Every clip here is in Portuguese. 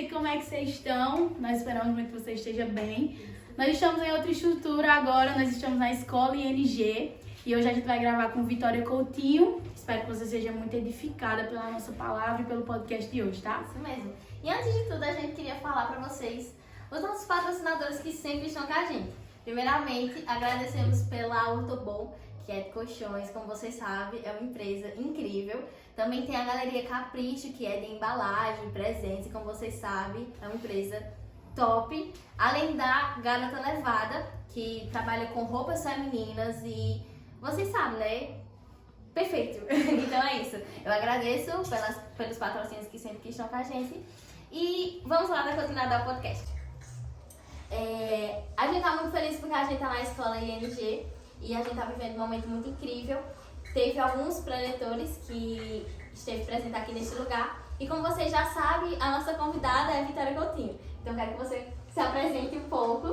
gente, como é que vocês estão? Nós esperamos muito que você esteja bem. Nós estamos em outra estrutura agora, nós estamos na Escola ING e hoje a gente vai gravar com Vitória Coutinho. Espero que você seja muito edificada pela nossa palavra e pelo podcast de hoje, tá? Isso mesmo. E antes de tudo, a gente queria falar para vocês os nossos patrocinadores que sempre estão com a gente. Primeiramente, agradecemos pela Ortobon, que é de colchões, como vocês sabem, é uma empresa incrível. Também tem a Galeria Capricho, que é de embalagem, presentes, como vocês sabem, é uma empresa top. Além da Garota Levada, que trabalha com roupas femininas e vocês sabem, né? Perfeito! Então é isso. Eu agradeço pelos patrocínios que sempre estão com a gente. E vamos lá dar continuidade ao podcast. A gente tá muito feliz porque a gente tá na Escola ING e a gente tá vivendo um momento muito incrível. Teve alguns preletores que esteve presente aqui neste lugar. E como vocês já sabem, a nossa convidada é a Vitória Coutinho. Então eu quero que você se apresente um pouco.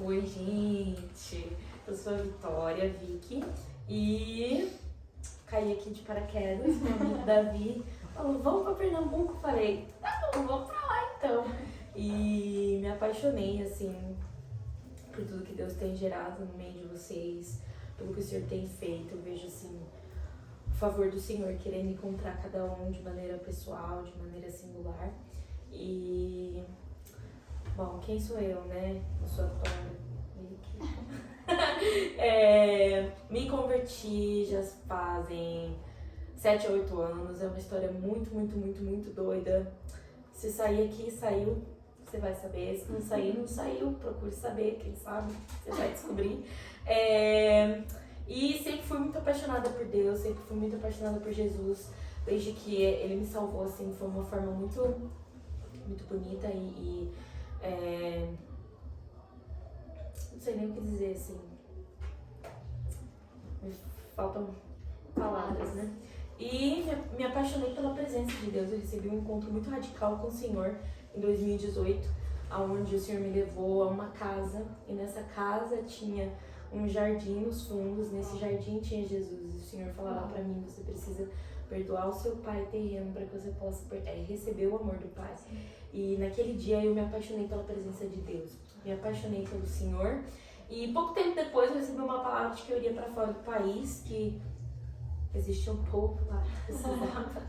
Oi, gente. Eu sou a Vitória, Vicky. E caí aqui de paraquedas. Meu amigo Davi falou, vamos pra Pernambuco? Falei, tá bom, vamos pra lá então. E me apaixonei, assim, por tudo que Deus tem gerado no meio de vocês, pelo que o Senhor tem feito. Eu vejo, assim, o favor do Senhor querendo encontrar cada um de maneira pessoal, de maneira singular. E, bom, quem sou eu, né? Eu sou a Vitória. Me converti já fazem 7 a 8 anos. É uma história muito doida. Se sair aqui, saiu, você vai saber. Se não sair, não saiu. Procure saber, quem sabe, você vai descobrir. E sempre fui muito apaixonada por Deus, sempre fui muito apaixonada por Jesus. Desde que Ele me salvou, assim, foi uma forma muito bonita não sei nem o que dizer, assim. Me faltam palavras, né? E me apaixonei pela presença de Deus. Eu recebi um encontro muito radical com o Senhor em 2018, onde o Senhor me levou a uma casa. E nessa casa tinha um jardim nos fundos. Nesse jardim tinha Jesus. E o Senhor falava pra mim, você precisa perdoar o seu pai terreno para que você possa receber o amor do Pai. E naquele dia eu me apaixonei pela presença de Deus. Me apaixonei pelo Senhor. E pouco tempo depois eu recebi uma palavra de que eu iria para fora do país, que existia um povo lá que precisava.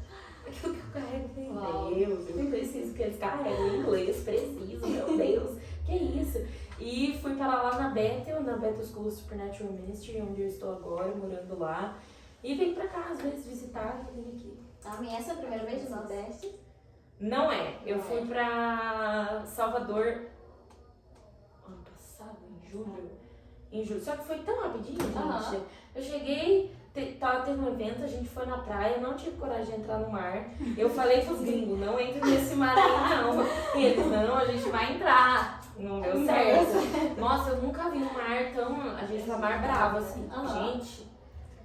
Aquilo que eu carrego, meu Deus, eu preciso que eles carreguem inglês, preciso, meu Deus, que isso? E fui para lá na Bethel School of Supernatural Ministry, onde eu estou agora, morando lá. E vim pra cá, às vezes, visitar e vim aqui. Amém. Essa é a primeira vez no Nordeste? Não é. Eu fui pra Salvador ano passado, em julho. Só que foi tão rapidinho, gente. Eu cheguei, tava tendo um evento, a gente foi na praia, não tive coragem de entrar no mar. Eu falei pros gringos, não entre nesse mar aí não. E eles, não, a gente vai entrar. Não deu certo. Nossa, eu nunca vi um mar tão... A gente foi mar bravo, assim. Gente...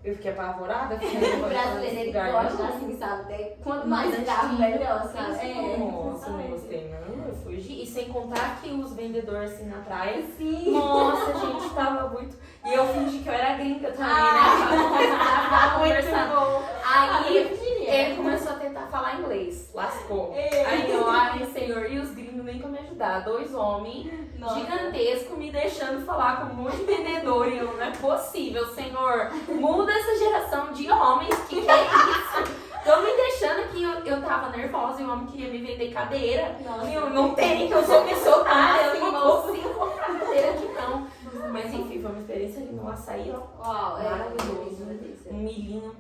Eu fiquei apavorada. O brasileiro, ele gosta assim, sabe? Quanto mais bravo, melhor, sabe? Nossa, não gostei não. Eu fugi. E sem contar que os vendedores assim na praia. Sim. Nossa, gente, tava muito... E eu fingi que eu era gringa também, né? Tava conversando. Aí ele começou a tentar falar inglês. Lascou. Aí eu, ai, Senhor, e os gringos nem pra me ajudar. 2 homens gigantescos me deixando falar com um monte de vendedor. E eu, não é possível, Senhor. Muda essa geração de homens, que é isso? Estão me deixando que eu tava nervosa e o homem queria me vender cadeira. E eu não tenho, que eu sou missionária, eu não consigo comprar cadeira aqui não. Mas enfim, foi uma experiência ali no açaí, ó. Uau, maravilhoso. Um milhinho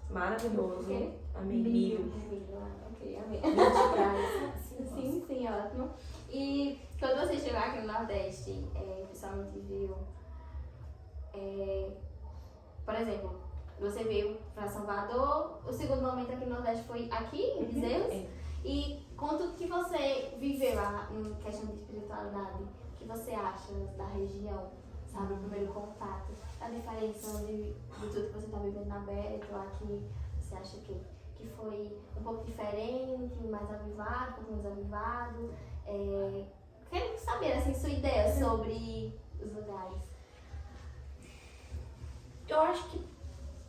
maravilhoso. Amei milho. Ok, amei. Sim, ótimo. E quando você chegou aqui no Nordeste, pessoalmente viu, por exemplo, você veio para Salvador, o segundo momento aqui no Nordeste foi aqui, em Bezerros, e com tudo que você viveu em questão de espiritualidade, o que você acha da região, sabe, o primeiro contato, a diferença de tudo que você está vivendo na Bethel, aqui, você acha que foi um pouco diferente, mais avivado, um pouco menos avivado? Quero saber, assim, sua ideia sobre os lugares. Eu acho que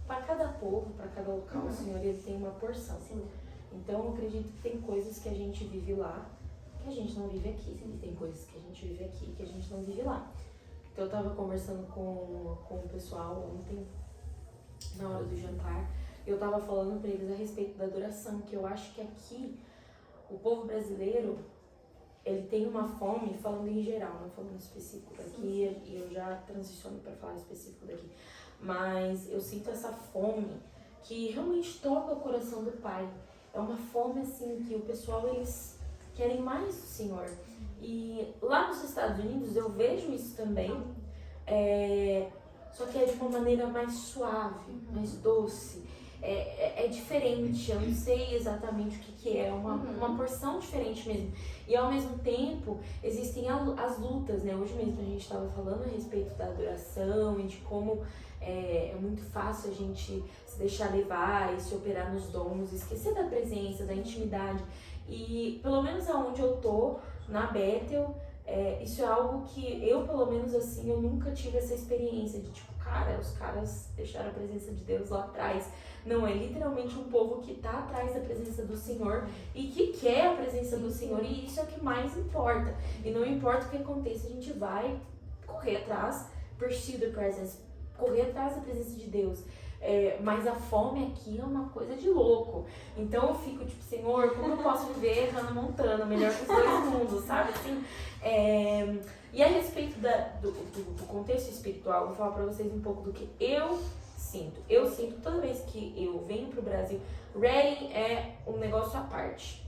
para cada povo, para cada local, o Senhor ele tem uma porção. Sim. Então Então eu acredito que tem coisas que a gente vive lá que a gente não vive aqui. E tem coisas que a gente vive aqui que a gente não vive lá. Então eu tava conversando com o pessoal ontem, na hora do jantar, eu tava falando pra eles a respeito da adoração, que eu acho que aqui o povo brasileiro, ele tem uma fome, falando em geral, não falando específico daqui, e eu já transiciono para falar específico daqui, mas eu sinto essa fome que realmente toca o coração do Pai. É uma fome assim que o pessoal, eles querem mais do Senhor. E lá nos Estados Unidos eu vejo isso também, só que é de uma maneira mais suave, mais doce. É diferente, eu não sei exatamente o que é, uma porção diferente mesmo. E ao mesmo tempo, existem as lutas, né? Hoje mesmo a gente estava falando a respeito da adoração e de como é muito fácil a gente se deixar levar e se operar nos dons, esquecer da presença, da intimidade. E pelo menos aonde eu tô, na Bethel, isso é algo que eu, pelo menos assim, eu nunca tive essa experiência de tipo, cara, os caras deixaram a presença de Deus lá atrás. Não, é literalmente um povo que tá atrás da presença do Senhor e que quer a presença do Senhor, e isso é o que mais importa. E não importa o que aconteça, a gente vai correr atrás, pursue the presence, correr atrás da presença de Deus. Mas a fome aqui é uma coisa de louco. Então eu fico tipo, Senhor, como eu posso viver Hannah Montana, melhor que os dois mundos, sabe? Assim, e a respeito do contexto espiritual, vou falar pra vocês um pouco do que eu sinto. Eu sinto toda vez que eu venho pro Brasil, Reading é um negócio à parte.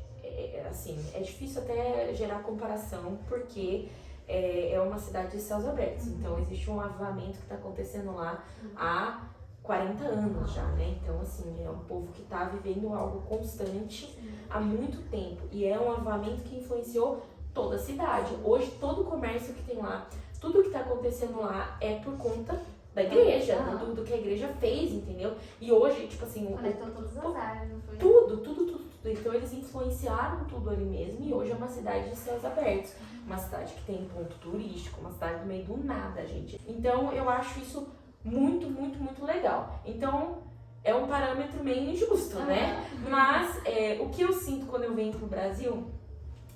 Assim, é difícil até gerar comparação, porque é uma cidade de céus abertos. Então existe um avivamento que tá acontecendo lá há 40 anos já, né? Então, assim, é um povo que tá vivendo algo constante há muito tempo. E é um avivamento que influenciou toda a cidade. Hoje, todo o comércio que tem lá, tudo que tá acontecendo lá é por conta da igreja, do que a igreja fez, entendeu? E hoje, tipo assim... Conectou todas as áreas, não foi? Tudo. Então, eles influenciaram tudo ali mesmo. E hoje é uma cidade de céus abertos. Uma cidade que tem ponto turístico, uma cidade no meio do nada, gente. Então, eu acho isso muito, muito, muito legal. Então, é um parâmetro meio injusto, né? Mas o que eu sinto quando eu venho pro Brasil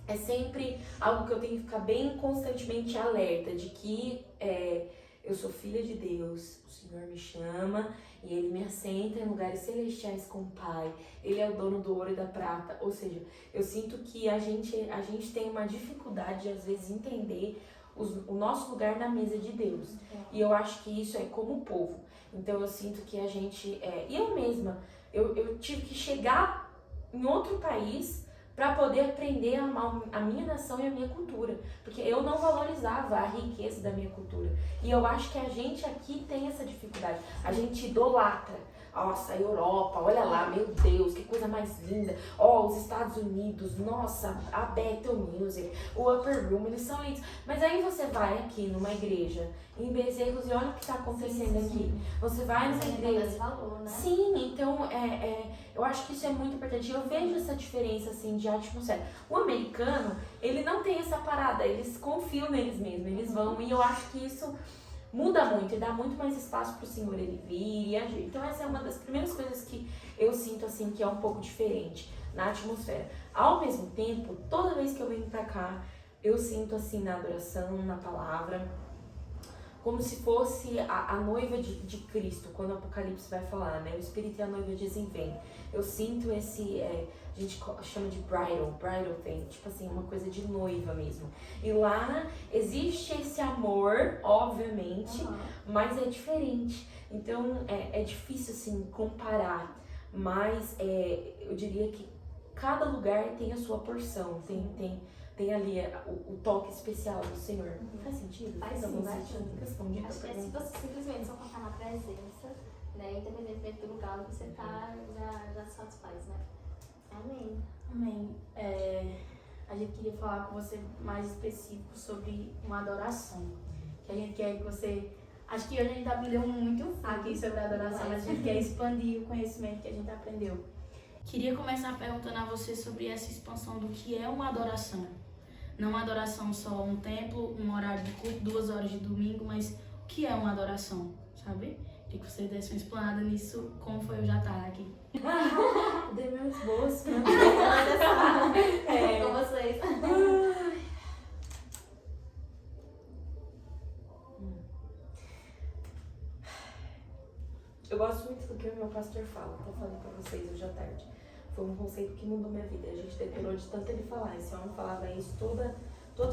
é sempre algo que eu tenho que ficar bem constantemente alerta de que eu sou filha de Deus, o Senhor me chama e Ele me assenta em lugares celestiais com o Pai. Ele é o dono do ouro e da prata. Ou seja, eu sinto que a gente tem uma dificuldade de, às vezes, entender o nosso lugar na mesa de Deus. E eu acho que isso é como povo. Então eu sinto que a gente... E eu mesma, eu tive que chegar em outro país para poder aprender a amar a minha nação e a minha cultura. Porque eu não valorizava a riqueza da minha cultura. E eu acho que a gente aqui tem essa dificuldade. A gente idolatra. Nossa, a Europa, olha lá, meu Deus, que coisa mais linda. Os Estados Unidos, nossa, a Bethel Music, o Upper Room, eles são lindos. Mas aí você vai aqui numa igreja, em Bezerros, e olha o que está acontecendo aqui. Você vai numa igreja... Esse valor, né? Sim, então eu acho que isso é muito importante. Eu vejo essa diferença, assim, de atmosfera. O americano, ele não tem essa parada, eles confiam neles mesmos, eles vão, e eu acho que isso... muda muito e dá muito mais espaço pro Senhor ele vir e agir. Então essa é uma das primeiras coisas que eu sinto assim que é um pouco diferente na atmosfera. Ao mesmo tempo, toda vez que eu venho pra cá, eu sinto assim na adoração, na palavra, como se fosse a noiva de Cristo, quando o Apocalipse vai falar, né? O Espírito e a noiva dizem vem. Eu sinto esse, a gente chama de bridal thing, tipo assim, uma coisa de noiva mesmo. E lá existe esse amor, obviamente, mas é diferente. Então é difícil assim comparar, mas eu diria que cada lugar tem a sua porção, tem ali o toque especial do Senhor. Faz sentido? Faz algum sim, sentido? Respondi Acho que é se você simplesmente só contar na presença, né? Independentemente do lugar onde você tá, já satisfaz, né? Amém. Amém. A gente queria falar com você mais específico sobre uma adoração. Que a gente quer que você... Acho que hoje a gente aprendeu muito aqui sobre a adoração, mas a gente quer expandir o conhecimento que a gente aprendeu. Queria começar perguntando a você sobre essa expansão do que é uma adoração. Não uma adoração só um templo, um horário de culto, 2 horas de domingo, mas o que é uma adoração, sabe? Queria que você desse uma explanada nisso, como foi o jantar aqui. Dei meu esboço, né? estressar É. com vocês. Eu gosto muito do que o meu pastor fala, tô falando pra vocês hoje à tarde. Foi um conceito que mudou minha vida. A gente decorou de tanto ele falar. Esse homem falava isso todo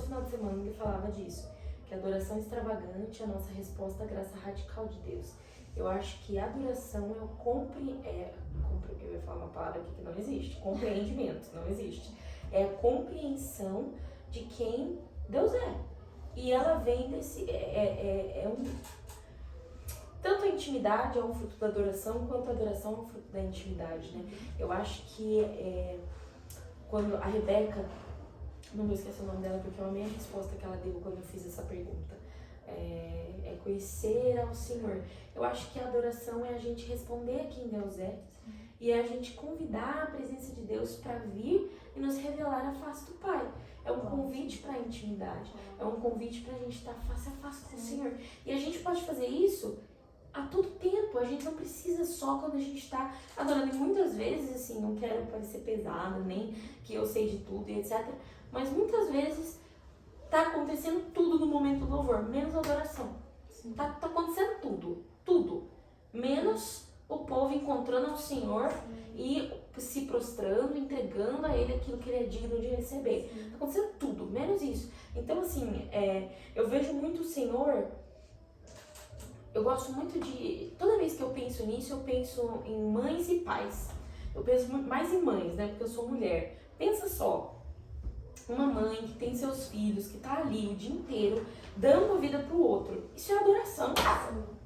final de semana, ele falava disso. Que a adoração extravagante é a nossa resposta à graça radical de Deus. Eu acho que a adoração é o eu ia falar uma palavra aqui que não existe. Compreendimento, não existe. É a compreensão de quem Deus é. E ela vem desse... Tanto a intimidade é um fruto da adoração, quanto a adoração é um fruto da intimidade, né? Eu acho que quando a Rebeca, não vou esquecer o nome dela porque eu amei a resposta que ela deu quando eu fiz essa pergunta. É conhecer ao Senhor. Eu acho que a adoração é a gente responder a quem Deus é e é a gente convidar a presença de Deus para vir e nos revelar a face do Pai. É um convite para a intimidade, é um convite para a gente estar face a face com o Senhor. E a gente pode fazer isso a todo tempo, a gente não precisa só quando a gente está adorando. E muitas vezes, assim, não quero parecer pesada, nem que eu sei de tudo e etc. Mas muitas vezes tá acontecendo tudo no momento do louvor, menos a adoração. Tá acontecendo tudo. Menos o povo encontrando ao Senhor e se prostrando, entregando a Ele aquilo que Ele é digno de receber. Tá acontecendo tudo, menos isso. Então, assim, eu vejo muito o Senhor. Eu gosto muito de... Toda vez que eu penso nisso, eu penso em mães e pais. Eu penso mais em mães, né? Porque eu sou mulher. Pensa só. Uma mãe que tem seus filhos, que tá ali o dia inteiro, dando a vida pro outro. Isso é adoração, cara.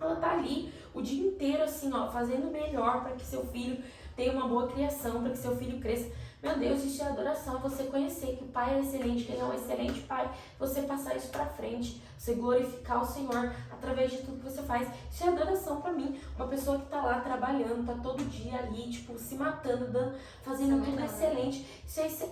Ela tá ali o dia inteiro, assim, ó, fazendo o melhor para que seu filho tenha uma boa criação, para que seu filho cresça. Meu Deus, isso é adoração, é você conhecer que o pai é excelente, que ele é um excelente pai, você passar isso pra frente, você glorificar o Senhor através de tudo que você faz. Isso é adoração pra mim. Uma pessoa que tá lá trabalhando, tá todo dia ali, tipo, se matando, fazendo tudo excelente.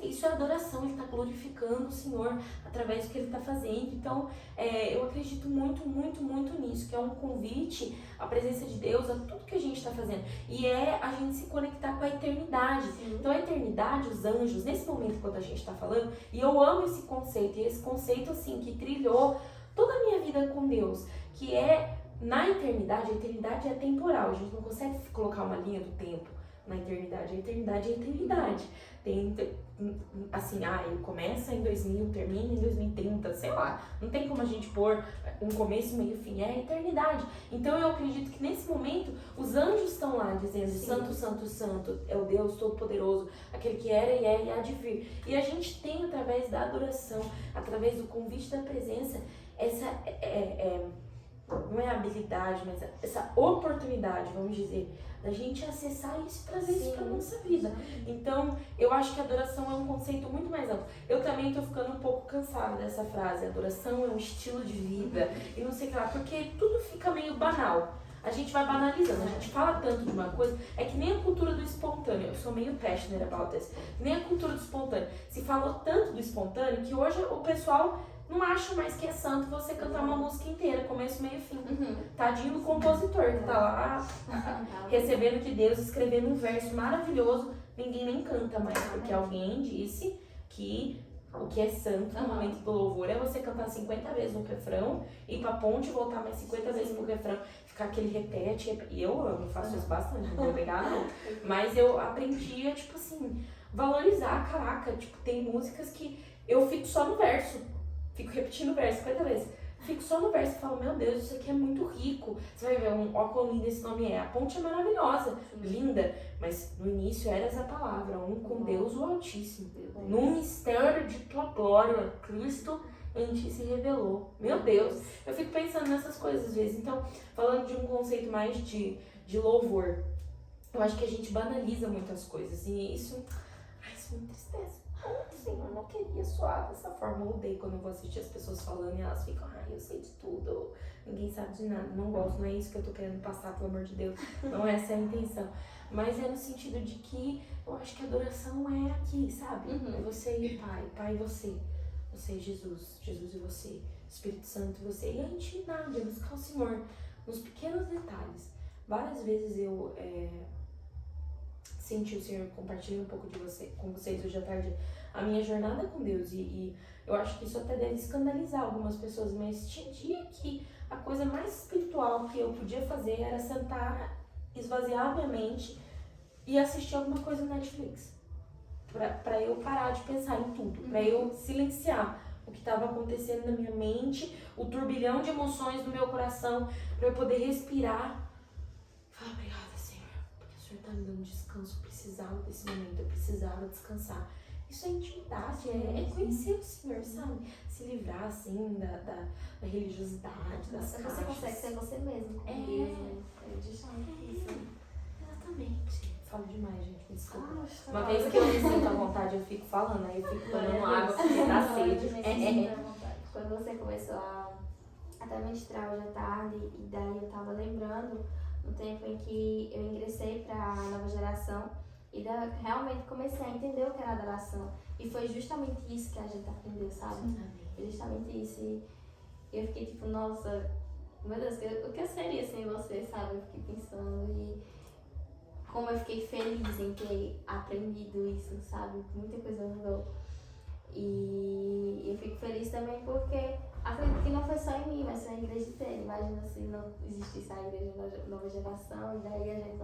Isso é adoração, ele tá glorificando o Senhor através do que ele tá fazendo. Então, eu acredito muito, muito, muito nisso, que é um convite à presença de Deus, a tudo que a gente tá fazendo. E é a gente se conectar com a eternidade. Então, a eternidade, os anjos, nesse momento quando a gente está falando, e eu amo esse conceito, e esse conceito assim, que trilhou toda a minha vida com Deus, que é, na eternidade, a eternidade é temporal, a gente não consegue colocar uma linha do tempo na eternidade, a eternidade é a eternidade. Tem, assim, começa em 2000, termina em 2030, sei lá, não tem como a gente pôr um começo, meio, fim, é a eternidade. Então eu acredito que nesse momento os anjos estão lá dizendo: Santo, Santo, Santo é o Deus Todo-Poderoso, aquele que era e é e há de vir. E a gente tem, através da adoração, através do convite da presença, essa não é habilidade, mas essa oportunidade, vamos dizer, da gente acessar isso e trazer isso para nossa vida. Então, eu acho que a adoração é um conceito muito mais amplo. Eu também tô ficando um pouco cansada dessa frase: adoração é um estilo de vida e não sei o que lá, porque tudo fica meio banal. A gente vai banalizando, a gente fala tanto de uma coisa, é que nem a cultura do espontâneo. Eu sou meio passionate about this. Nem a cultura do espontâneo. Se falou tanto do espontâneo que hoje o pessoal não acha mais que é santo você cantar uma música inteira, começo, meio, fim. Tadinho do compositor que tá lá recebendo de Deus, escrevendo um verso maravilhoso, ninguém nem canta mais, porque alguém disse que o que é santo no momento do louvor é você cantar 50 vezes no refrão, ir pra ponte e voltar mais 50 vezes no refrão, ficar aquele repete, e eu amo, faço isso bastante, não vou negar não, mas eu aprendi a, tipo assim, valorizar, caraca, tipo, tem músicas que eu fico só no verso, fico repetindo o verso 50 vezes, fico só no verso e falo: meu Deus, isso aqui é muito rico. Você vai ver, ó quão lindo esse nome é. A ponte é maravilhosa, linda, mas no início era essa palavra, um com Deus o Altíssimo. No mistério de tua glória, Cristo em ti se revelou. Meu Deus, eu fico pensando nessas coisas às vezes. Então, falando de um conceito mais de louvor, eu acho que a gente banaliza muitas coisas e isso me entristece. Sim, eu não queria soar dessa forma. Eu odeio quando eu vou assistir as pessoas falando e elas ficam: eu sei de tudo, ninguém sabe de nada. Não gosto, não é isso que eu tô querendo passar, pelo amor de Deus. Não essa é a intenção. Mas é no sentido de que eu acho que a adoração é aqui, sabe? É você e o Pai, Pai e você. Você e Jesus, Jesus e você, Espírito Santo e você. E a intimidade, é buscar o Senhor nos pequenos detalhes. Várias vezes eu sentir o Senhor compartilhando um pouco com vocês hoje à tarde a minha jornada com Deus. E eu acho que isso até deve escandalizar algumas pessoas, mas tinha dia que a coisa mais espiritual que eu podia fazer era sentar, esvaziar a minha mente e assistir alguma coisa no Netflix. Pra eu parar de pensar em tudo, pra eu silenciar o que estava acontecendo na minha mente, o turbilhão de emoções no meu coração, pra eu poder respirar. Falar, obrigada, Senhor, porque o Senhor tá me dando descanso. Eu precisava desse momento, eu precisava descansar. Isso é intimidade, é conhecer o Senhor, sabe? Se livrar, assim, da religiosidade, das Você caixas. consegue ser você mesmo com Deus, né? É justamente isso. Exatamente. Falo demais, gente, me desculpa. Ah, Uma vez que eu me sinto à vontade, eu fico falando, aí eu fico tomando água porque dá sede. Quando você começou a até ministrar hoje à tarde, e daí eu tava lembrando no tempo em que eu ingressei para a nova geração e realmente comecei a entender o que era adoração. E foi justamente isso que a gente aprendeu, sabe? Foi justamente isso. E eu fiquei tipo, nossa, meu Deus, o que eu seria sem você, sabe? Eu fiquei pensando e como eu fiquei feliz em ter aprendido isso, sabe? Muita coisa mudou. E eu fico feliz também porque acredito que não foi só em mim, mas foi a igreja inteira. Imagina se não existisse a igreja nova geração e daí a gente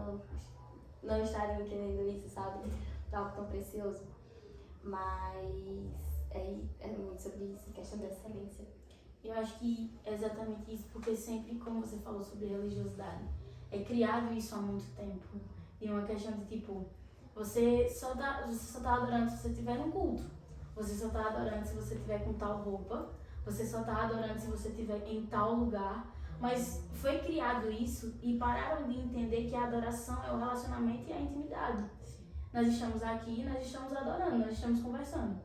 não estaria entendendo isso, sabe? Algo tão precioso. Mas é muito sobre isso, questão da excelência. Eu acho que é exatamente isso, porque sempre, como você falou sobre religiosidade, é criado isso há muito tempo. E uma questão de tipo, você só tá adorando se você estiver no culto. Você só tá adorando se você estiver com tal roupa. Você só tá adorando se você estiver em tal lugar. Mas foi criado isso e pararam de entender que a adoração é o relacionamento e a intimidade. Nós estamos aqui, nós estamos adorando, nós estamos conversando.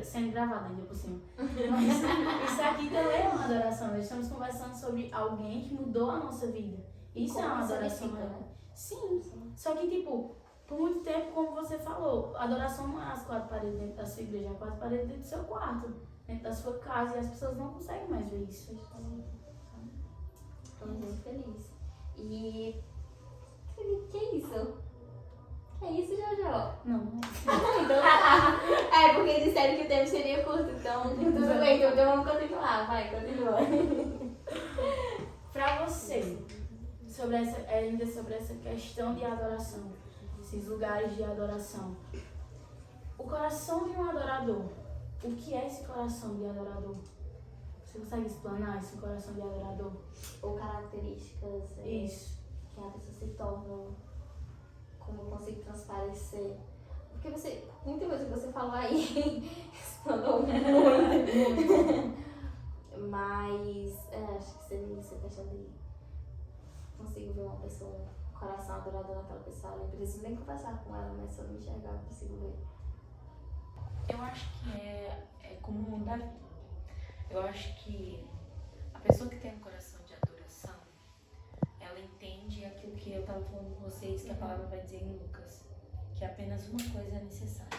Sendo gravado ainda por cima. Mas isso aqui também é uma adoração. Nós estamos conversando sobre alguém que mudou a nossa vida. Isso é uma adoração. Sim. Só que, tipo, por muito tempo, como você falou, a adoração não é as 4 paredes dentro da sua igreja, é as 4 paredes dentro do seu quarto, dentro da sua casa, e as pessoas não conseguem mais ver isso. Estou muito feliz. E que é isso? Que é isso, Jojo? Não. Então, é porque disseram que o tempo seria curto, então tudo bem, então vamos continuar, vai, continua. Pra você, ainda sobre essa questão de adoração, esses lugares de adoração, o coração de um adorador, o que é esse coração de adorador? Você consegue explanar esse coração de adorador? Ou características Isso. que a pessoa se torna, como eu consigo transparecer. Porque muita coisa que você falou aí, explanou muito. Mas acho que seria isso, a questão de consigo ver uma pessoa, um coração adorador naquela pessoa, eu não preciso nem conversar com ela, mas só me enxergar eu consigo ver. Eu acho que é como o Davi. Eu acho que a pessoa que tem um coração de adoração, ela entende aquilo que eu estava falando com vocês, que a palavra vai dizer em Lucas, que apenas uma coisa é necessária.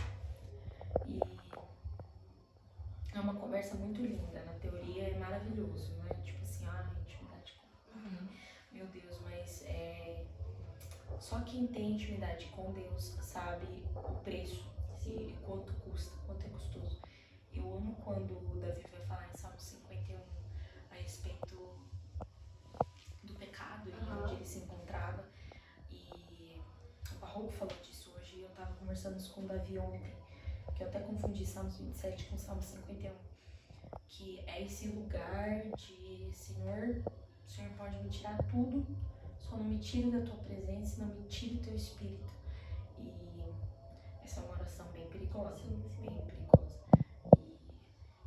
E é uma conversa muito linda, na teoria é maravilhoso, não é tipo assim, intimidade com meu Deus, mas só quem tem intimidade com Deus sabe o preço e quanto custa, quanto é custoso. Eu amo quando o Davi vai falar em Salmo 51 a respeito do pecado e onde ele se encontrava. E o Barroco falou disso hoje, e eu tava conversando isso com o Davi ontem, que eu até confundi Salmos 27 com Salmo 51, que é esse lugar de Senhor, o Senhor pode me tirar tudo, só não me tire da tua presença, não me tire do teu espírito. E essa é uma oração bem perigosa, bem perigosa.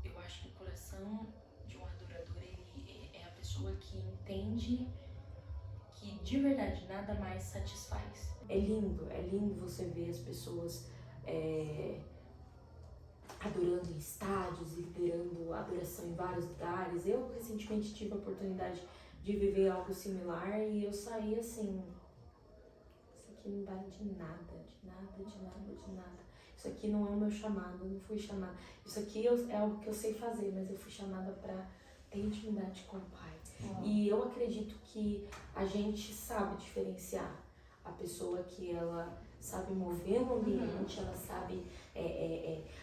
E eu acho que o coração de um adorador, ele é a pessoa que entende que de verdade nada mais satisfaz. É lindo você ver as pessoas adorando em estádios e liderando adoração em vários lugares. Eu recentemente tive a oportunidade de viver algo similar e eu saí assim, isso aqui não vale de nada. Isso aqui não é o meu chamado, eu não fui chamada. Isso aqui é algo que eu sei fazer, mas eu fui chamada para ter intimidade com o Pai. E eu acredito que a gente sabe diferenciar a pessoa que ela sabe mover o ambiente, ela sabe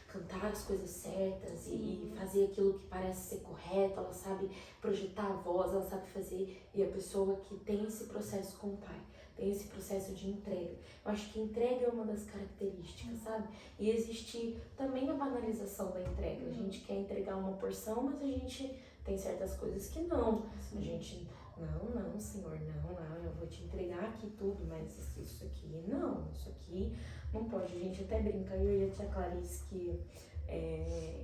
cantar as coisas certas e fazer aquilo que parece ser correto, ela sabe projetar a voz, ela sabe fazer. E a pessoa que tem esse processo com o pai, tem esse processo de entrega. Eu acho que entrega é uma das características, sabe? E existe também a banalização da entrega. A gente quer entregar uma porção, mas a gente tem certas coisas que não. A gente, não, Senhor, não, eu vou te entregar aqui tudo, mas isso aqui, não, isso aqui não pode. A gente até brinca, eu e a tia Clarice, que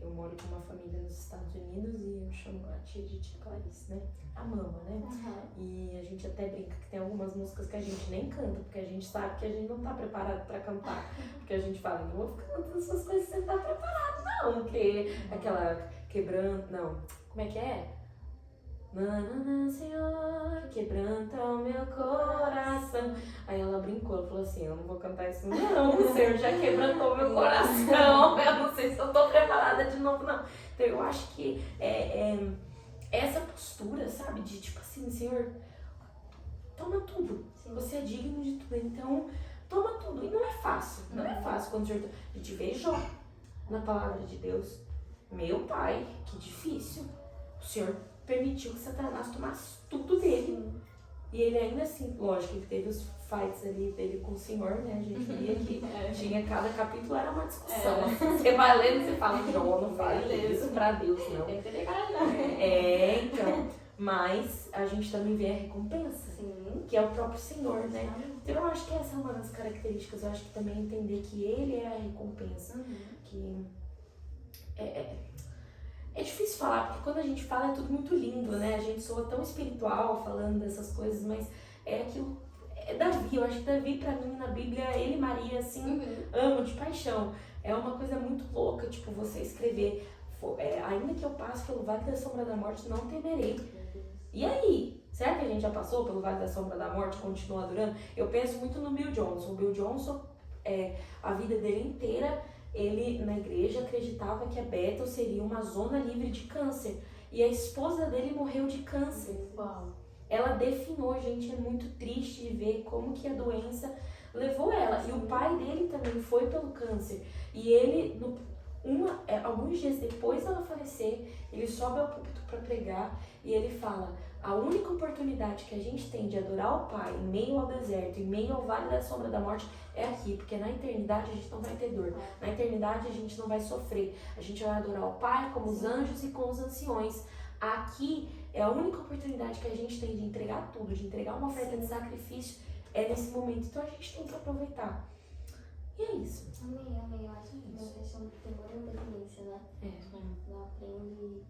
eu moro com uma família nos Estados Unidos e eu chamo a tia de tia Clarice, né? A mama, né? E a gente até brinca que tem algumas músicas que a gente nem canta, porque a gente sabe que a gente não tá preparado pra cantar. Porque a gente fala, não vou ficar cantando essas coisas que você não tá preparado, não. Porque aquela quebrando, não, como é que é? Nanana, Senhor, quebranta o meu coração. Aí ela brincou, ela falou assim, eu não vou cantar isso não, o Senhor já quebrantou meu coração, eu não sei se eu tô preparada de novo, não. Então eu acho que essa postura, sabe, de tipo assim, Senhor, toma tudo, você é digno de tudo, então toma tudo. E não é fácil, não é fácil quando o Senhor, a gente vê Jó na palavra de Deus, meu pai, que difícil, o Senhor permitiu que Satanás tomasse tudo dele. E ele ainda assim, lógico, ele teve os fights ali dele com o Senhor, né? A gente via que tinha cada capítulo, era uma discussão. Você vai lendo e você fala, Jó, não fale isso pra Deus, não. Então. Mas a gente também vê a recompensa, que é o próprio Senhor, né? Então eu acho que essa é uma das características. Eu acho que também entender que Ele é a recompensa. Que é difícil falar, porque quando a gente fala é tudo muito lindo, né? A gente soa tão espiritual falando dessas coisas, mas é aquilo. É Davi, eu acho que Davi, pra mim, na Bíblia, ele e Maria, assim, amam de paixão. É uma coisa muito louca, tipo, você escrever, ainda que eu passe pelo vale da sombra da morte, não temerei. E aí? Será que a gente já passou pelo vale da sombra da morte e continua adorando? Eu penso muito no Bill Johnson. O Bill Johnson, a vida dele inteira, ele na igreja acreditava que a Bethel seria uma zona livre de câncer. E a esposa dele morreu de câncer. Uau. Ela definhou, gente, é muito triste de ver como que a doença levou ela. E o pai dele também foi pelo câncer. E ele, alguns dias depois dela falecer, ele sobe ao púlpito para pregar e ele fala: a única oportunidade que a gente tem de adorar o Pai em meio ao deserto, em meio ao vale da sombra da morte, é aqui, porque na eternidade a gente não vai ter dor, na eternidade a gente não vai sofrer, a gente vai adorar o Pai como os anjos e com os anciões. Aqui é a única oportunidade que a gente tem de entregar tudo, de entregar uma oferta de sacrifício, é nesse momento, então a gente tem que aproveitar. E é isso. Amém. Eu acho que uma questão de temor e obediência, né? Não aprende.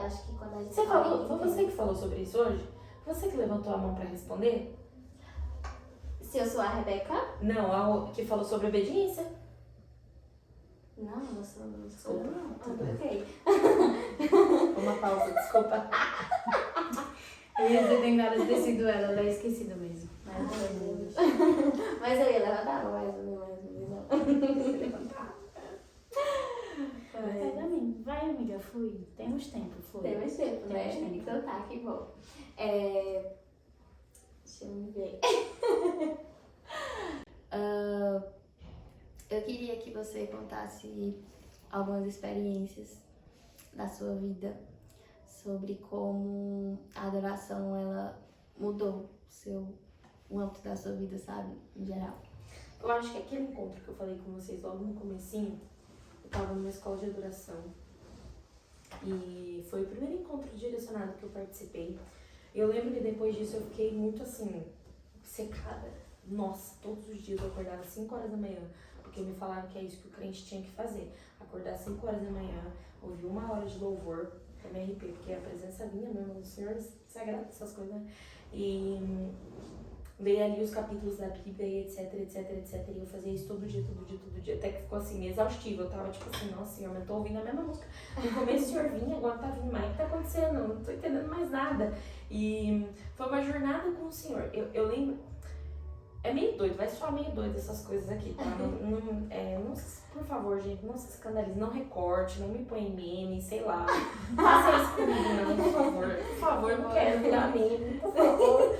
Acho que quando a gente. Foi você que falou sobre isso hoje? Você que levantou a mão pra responder? Se eu sou a Rebeca? Não, que falou sobre obediência. Não, eu sou. Desculpa. Ok. Uma pausa, desculpa. Eu ia ter tentado ter sido ela, eu ia esquecido mesmo. Mas eu ia levantar, mas não. Vai, amiga, flui. Temos tempo, flui. Temos tempo, né? Temos tempo. Então tá, que bom. Deixa eu me ver. Eu queria que você contasse algumas experiências da sua vida sobre como a adoração, ela mudou o âmbito da sua vida, sabe? Em geral. Eu acho que aquele encontro que eu falei com vocês logo no comecinho, eu tava numa escola de adoração. E foi o primeiro encontro direcionado que eu participei. Eu lembro que depois disso eu fiquei muito assim, secada. Nossa, todos os dias eu acordava às 5 horas da manhã, porque me falaram que é isso que o crente tinha que fazer. Acordar às 5 horas da manhã, ouvir 1 hora de louvor, pra me arrepiar, porque a presença vinha mesmo do Senhor, sagrado, essas coisas, né? E ler ali os capítulos da Bíblia e etc. E eu fazia isso todo dia, até que ficou assim, exaustivo. Eu tava tipo assim, nossa Senhor, eu tô ouvindo a mesma música. No começo o Senhor vinha, agora tá vindo mais. O que tá acontecendo? Eu não tô entendendo mais nada. E foi uma jornada com o Senhor. Eu lembro, é meio doido, vai soar meio doido essas coisas aqui, tá? Não, por favor, gente, não se escandalize, não recorte, não me põe em meme, sei lá. Não faça isso comigo, não, por favor, não quero virar meme, por favor.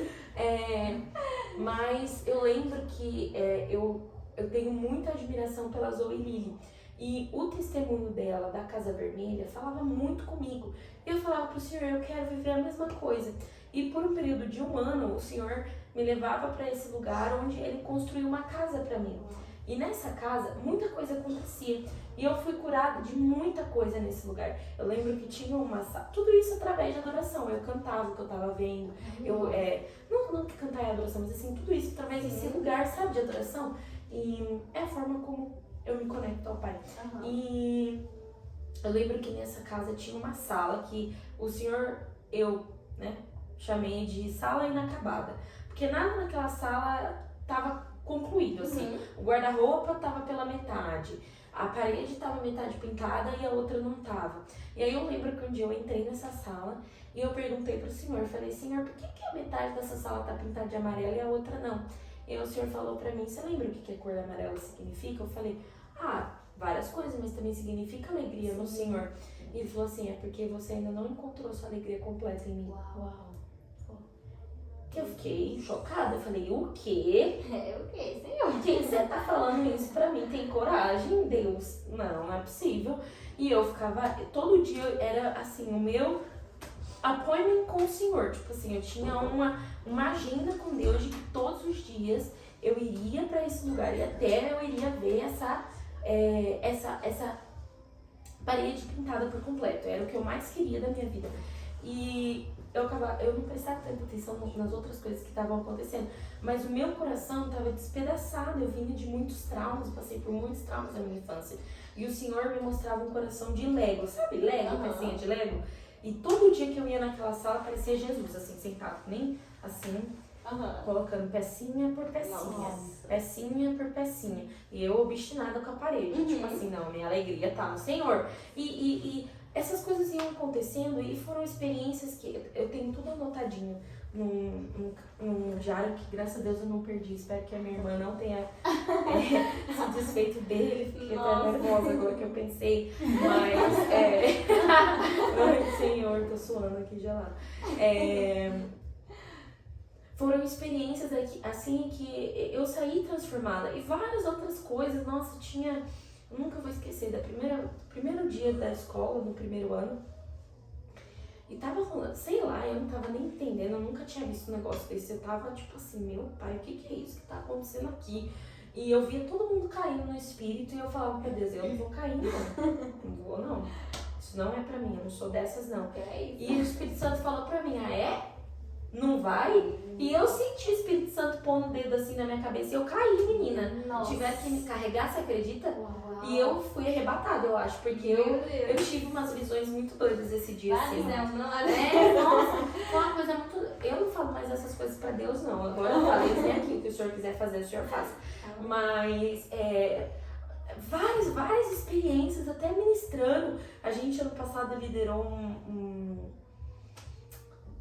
Mas eu lembro que eu tenho muita admiração pela Zoe Lili. E o testemunho dela, da Casa Vermelha, falava muito comigo. Eu falava pro Senhor, eu quero viver a mesma coisa. E por um período de 1 ano, o Senhor me levava para esse lugar onde Ele construiu uma casa para mim. E nessa casa, muita coisa acontecia. E eu fui curada de muita coisa nesse lugar. Eu lembro que tinha uma sala, tudo isso através de adoração. Eu cantava o que eu tava vendo. Não que cantar é adoração, mas assim, tudo isso através desse lugar, sabe, de adoração. E é a forma como eu me conecto ao Pai. E eu lembro que nessa casa tinha uma sala que o Senhor, chamei de sala inacabada. Porque nada naquela sala tava concluído, assim. O guarda-roupa tava pela metade, a parede tava metade pintada e a outra não tava. E aí eu lembro que um dia eu entrei nessa sala e eu perguntei pro Senhor, falei, Senhor, por que a metade dessa sala tá pintada de amarelo e a outra não? E aí o Senhor falou pra mim, você lembra o que a cor amarela significa? Eu falei, várias coisas, mas também significa alegria no Senhor. E ele falou assim, é porque você ainda não encontrou sua alegria completa em mim. Uau. Eu fiquei chocada, eu falei, o quê? O quê, Senhor? Quem você tá falando isso pra mim? Tem coragem, Deus? Não é possível. E eu ficava, todo dia era assim, o meu appointment com o Senhor. Tipo assim, eu tinha uma agenda com Deus de que todos os dias eu iria pra esse lugar e até eu iria ver essa parede pintada por completo. Era o que eu mais queria da minha vida. E eu não prestava tanta atenção nas outras coisas que estavam acontecendo, mas o meu coração estava despedaçado. Eu vinha de muitos traumas, passei por muitos traumas na minha infância. E o Senhor me mostrava um coração de Lego, sabe Lego, pecinha de Lego? E todo dia que eu ia naquela sala parecia Jesus, assim, sentado, nem assim, colocando pecinha por pecinha, pecinha por pecinha. E eu obstinada com a parede, tipo assim, não, minha alegria tá no Senhor. E essas coisas iam acontecendo e foram experiências que eu tenho tudo anotadinho num diário que, graças a Deus, eu não perdi. Espero que a minha irmã não tenha se desfeito dele. Fiquei até nervosa agora que eu pensei. Mas, ai, Senhor, tô suando aqui gelado. Foram experiências assim que eu saí transformada. E várias outras coisas. Nossa, nunca vou esquecer primeiro dia da escola, no primeiro ano. E tava rolando, sei lá, eu não tava nem entendendo, eu nunca tinha visto um negócio desse. Eu tava tipo assim, meu pai, o que é isso que tá acontecendo aqui? E eu via todo mundo caindo no espírito e eu falava, meu Deus, eu não vou cair não. Não vou não. Isso não é pra mim, eu não sou dessas não. E o Espírito Santo falou pra mim, não vai? E eu senti o Espírito Santo pondo o dedo assim na minha cabeça e eu caí, menina. Tiveram que me carregar, você acredita? Uau. E eu fui arrebatada, eu acho, porque eu tive umas visões muito doidas esse dia. Assim. Nossa, foi uma coisa muito... Eu não falo mais essas coisas pra Deus, não. Agora eu falei, vem aqui, o que o Senhor quiser fazer, o Senhor faz. Mas, várias experiências, até ministrando. A gente, ano passado, liderou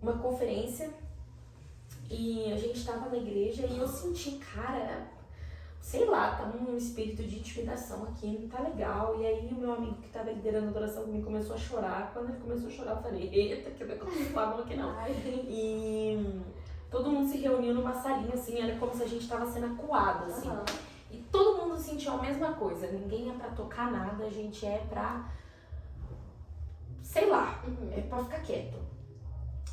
uma conferência e a gente tava na igreja e eu senti, cara, sei lá, tá um espírito de intimidação aqui, não tá legal. E aí o meu amigo que tava liderando a adoração comigo começou a chorar. Quando ele começou a chorar, eu falei, eita, que eu não falo aqui não. E todo mundo se reuniu numa salinha assim, era como se a gente tava sendo acuado, assim. E todo mundo sentiu a mesma coisa, ninguém é pra tocar nada, a gente é pra, sei lá, é pra ficar quieto.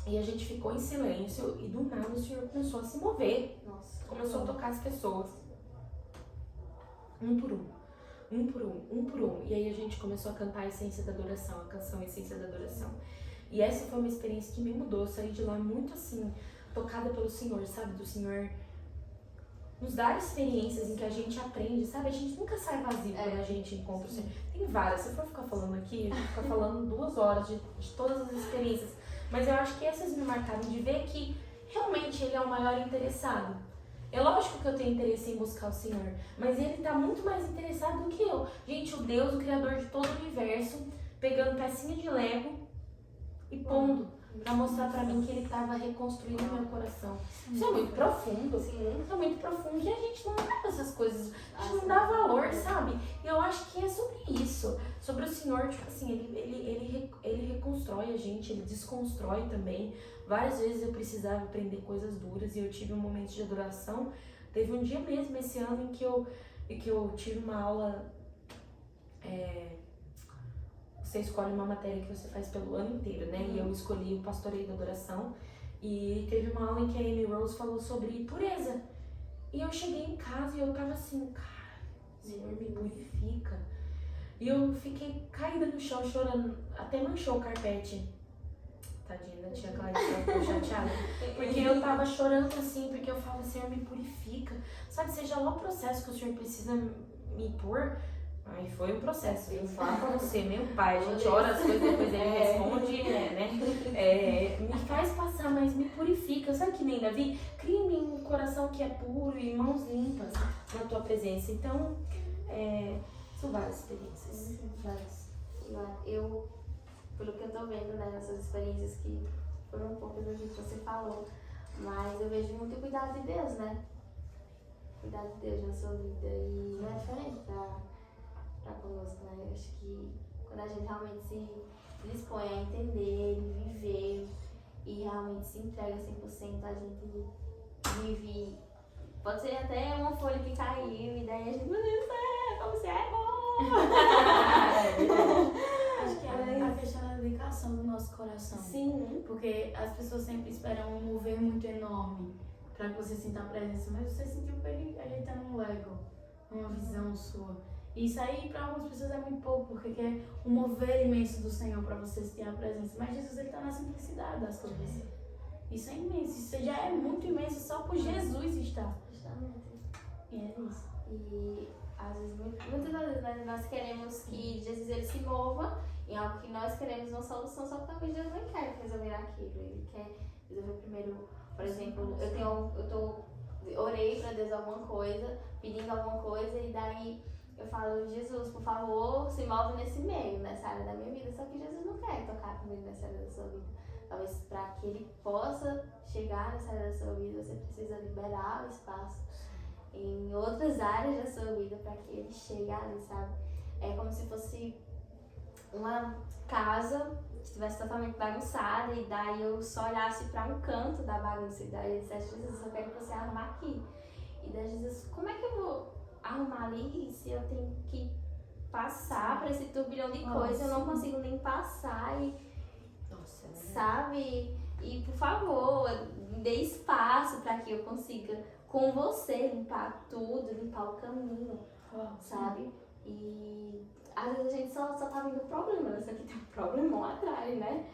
E a gente ficou em silêncio e do nada o Senhor começou a se mover. Começou a tocar as pessoas. Um por um. E aí a gente começou a cantar a Essência da Adoração, a canção Essência da Adoração. E essa foi uma experiência que me mudou. Eu saí de lá muito assim, tocada pelo Senhor, sabe? Do Senhor nos dar experiências em que a gente aprende, sabe? A gente nunca sai vazio quando a gente encontra o Senhor. Tem várias, se eu for ficar falando aqui, a gente fica falando 2 horas de todas as experiências. Mas eu acho que essas me marcaram de ver que realmente Ele é o maior interessado. É lógico que eu tenho interesse em buscar o Senhor, mas Ele tá muito mais interessado do que eu. Gente, o Deus, o Criador de todo o universo, pegando pecinha de Lego e pondo pra mostrar pra mim que Ele tava reconstruindo o meu coração. Isso é muito profundo, é muito profundo. E a gente não leva essas coisas, a gente não dá valor, sabe? E eu acho que é sobre isso, sobre o Senhor, tipo assim, Ele reconstrói a gente, ele desconstrói também. Várias vezes eu precisava aprender coisas duras e eu tive um momento de adoração. Teve um dia mesmo esse ano em que eu tive uma aula. Você escolhe uma matéria que você faz pelo ano inteiro, né? E eu escolhi o pastoreio da adoração. E teve uma aula em que a Amy Rose falou sobre pureza. E eu cheguei em casa e eu tava assim, cara, Senhor, me purifica. E eu fiquei caída no chão, chorando. Até manchou o carpete. Tadinha da tia Clarissa, ela ficou chateada. Porque eu tava chorando assim, porque eu falo, Senhor, me purifica. Sabe, seja lá o processo que o Senhor precisa me pôr. Aí foi um processo, eu falo pra você, meu pai, a gente ora as coisas, depois ele responde, né? Me faz passar, mas me purifica. Sabe que nem Davi? Cria em mim um coração que é puro e mãos limpas na tua presença. Então, são várias experiências. Várias. Eu, pelo que eu tô vendo, né, nessas experiências que foram um pouco do que você falou, mas eu vejo muito cuidado de Deus, né? Cuidado de Deus na sua vida e não é diferente pra conosco, né? Eu acho que quando a gente realmente se dispõe a entender, viver e realmente se entrega 100%, a gente vive. Pode ser até uma folha que caiu e daí a gente, meu Deus do céu, como você é bom! Acho que é a questão da dedicação do nosso coração. Sim. Porque as pessoas sempre esperam um mover muito enorme para que você sinta a presença, mas você sentiu ele ajeitando um Lego, uma visão sua. Isso aí para algumas pessoas é muito pouco, porque quer um mover imenso do Senhor para você sentir a presença. Mas Jesus, ele está na simplicidade das coisas. Isso é imenso, isso já é muito imenso só por Jesus estar. Justamente. E é isso. E às vezes, muitas das vezes, nós queremos que Jesus ele se mova em algo que nós queremos uma solução, só que talvez Deus não quer resolver aquilo. Ele quer resolver primeiro, por exemplo, eu orei para Deus alguma coisa, pedindo alguma coisa, e daí eu falo, Jesus, por favor, se move nesse meio, nessa área da minha vida. Só que Jesus não quer tocar comigo nessa área da sua vida. Talvez para que ele possa chegar nessa área da sua vida, você precisa liberar o espaço em outras áreas da sua vida para que ele chegue ali, sabe? É como se fosse uma casa que estivesse totalmente bagunçada e daí eu só olhasse para um canto da bagunça e daí ele dissesse, Jesus, eu quero que você arrumar aqui. E daí Jesus, como é que eu vou arrumar ali se eu tenho que passar para esse turbilhão de coisas, eu não consigo nem passar e sabe? E por favor, me dê espaço para que eu consiga com você limpar tudo, limpar o caminho, sabe? E às vezes a gente só tá vendo problema, né? Só que tem um problemão atrás, né?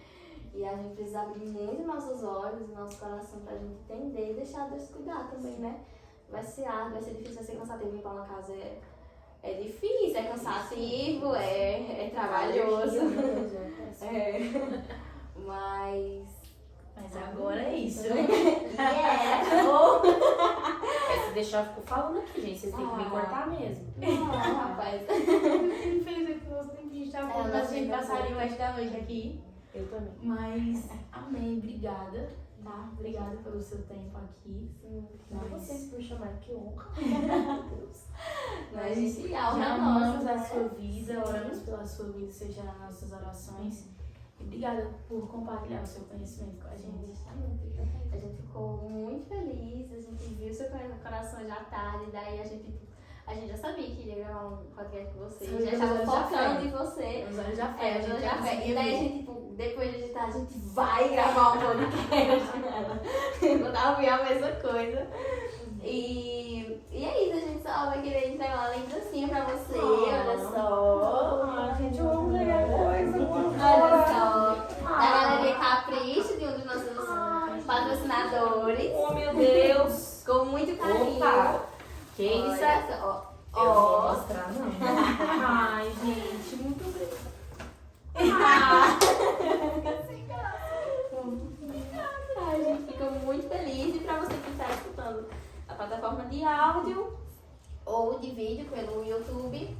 E a gente precisa abrir muito nossos olhos, nosso coração pra gente entender e deixar Deus cuidar também, né? Vai ser árduo, vai ser difícil, vai ser cansativo. Limpar uma casa é difícil, é cansativo, é trabalhoso. Mas agora é isso. Se deixar, eu fico falando aqui, gente. Vocês têm que me cortar mesmo. Não, rapaz. Infelizmente, nós temos que estar falando, a gente passaria o resto da noite aqui. Eu também. Mas, amém, obrigada, tá? Obrigada pelo seu tempo aqui. Obrigada a vocês por chamar, que honra. Nós já nossa, amamos né? a sua vida, oramos pela sua vida, seja nas nossas orações. E obrigada por compartilhar o seu conhecimento com a gente. A gente ficou muito feliz, a gente viu seu coração já tarde, daí a gente já sabia que iria gravar um podcast com você, já estava focando em você. Os olhos já Os fé. olhos já fé. E daí a gente, depois de editar, a gente vai gravar um podcast. Eu tava ouvindo a mesma coisa. E é isso, a gente só vai querer entregar uma lembrancinha pra você, olha só. Gente, eu amo legal coisa. Olha só. Da Galeria Capricho, de um dos nossos patrocinadores. Oh, meu Deus. Com muito carinho. Opa. Que isso é? Olha só. Eu não vou mostrar, não. Ai, gente, muito bem. A gente fica muito feliz. E pra você que está escutando a plataforma de áudio ou de vídeo pelo YouTube,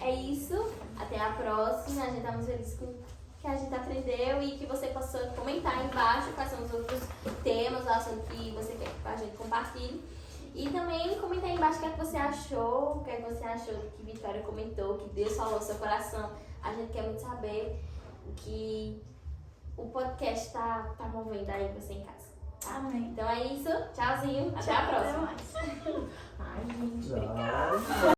é isso. Até a próxima. A gente está muito feliz com o que a gente aprendeu e que você possa comentar aí embaixo quais são os outros temas, o assunto que você quer que a gente compartilhe. E também comenta aí embaixo o que é que você achou, o que é que você achou do que Vitória comentou, que Deus falou no seu coração. A gente quer muito saber o que o podcast tá movendo aí você em casa. Tá? Amém. Então é isso. Tchauzinho. Até a Tchau, próxima. até mais. Ai, gente, Tchau. obrigada.